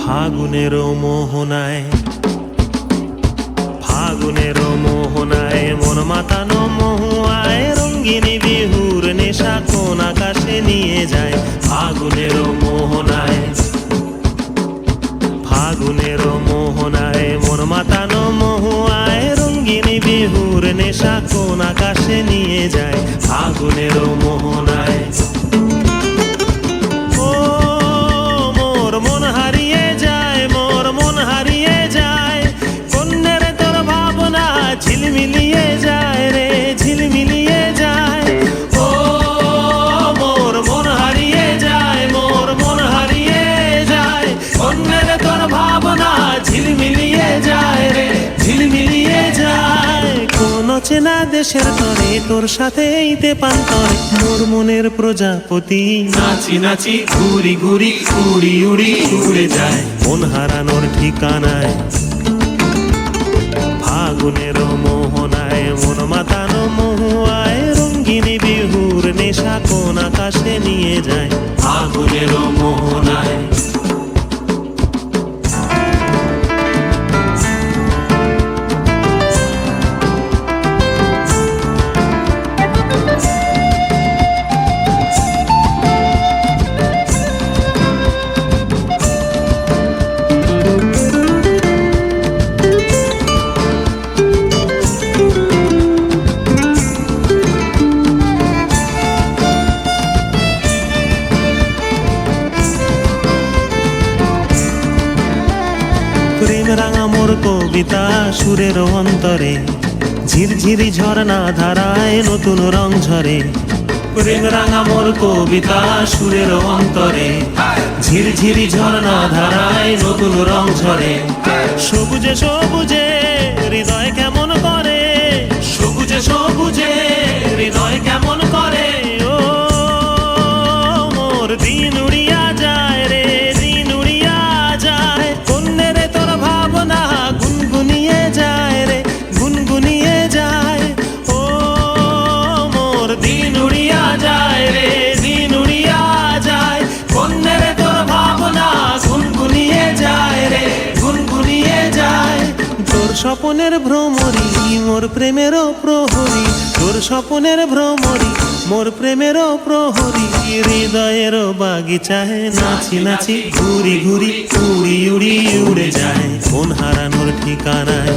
ফাগুনের মোহনায়, ফাগুনের মোহনায় মন মাতানো মহুয়ায় রঙ্গিনী বিহুর নেশা কোন আকাশে নিয়ে যায়। ফাগুনের মোহনায়, ফাগুনের মোহনায় মন মাতানো মহুয়ায় রঙ্গিনী বিহুর নেশা কোন আকাশে নিয়ে যায়। ফাগুনের মোহনায় ঝিলমিলিয়ে যায় রে, ঝিলমিলিয়ে যায়। ও মোর মন হারিয়ে যায়, মোর মন হারিয়ে যায়। অন্যের তোর ভাবনা ঝিলমিলিয়ে যায় রে, ঝিলমিলিয়ে যায়। কোন চেনা দেশের তরে তোর সাথে এইতে পান্তরে মোর মনের প্রজাপতি নাচি নাচি ঘুরি ঘুরি উড়ি উড়ি উড়ে যায় মন হারানোর ঠিকানায়। ফাগুনের মোহনায় মন মাতানো মহুয়ায় রঙ্গিনী বিহুর নেশা কোন আকাশে নিয়ে যায়। ফাগুনের মোহনায় প্রেম রাঙা মোর কবিতা সুরের অন্তরে ঝিরঝিরি ঝর্ণা ধারায় নতুন রং ঝরে। প্রেম রাঙা মোর কবিতা সুরের অন্তরে ঝিরঝিরি ঝর্ণা ধারায় নতুন রং ঝরে। সবুজে সবুজে হৃদয় কেমন করে, সবুজে সবুজে হৃদয় কেমন করে। ও মোর দিন উড়িয়া যায় রে, দিন উড়িয়া যায়। অন্যের তোর ভাবনা গুনগুনিয়ে যায় রে, গুনগুনিয়ে যায়। ও মোর দিন উড়িয়া যায় রে, দিন উড়িয়া যায়। অন্যের তোর ভাবনা গুনগুনিয়ে যায় রে, গুনগুনিয়ে যায়। তোর স্বপনের ভ্রমরি মোর প্রেমেরও প্রহরী, তোর স্বপনের ভ্রমরি মোর প্রেমেরও প্রহরী। হৃদয়ের বাগিচায় নাচি নাচি ঘুরি ঘুরি উড়ি উড়ি উড়ে যায় মন হারানোর ঠিকানায়।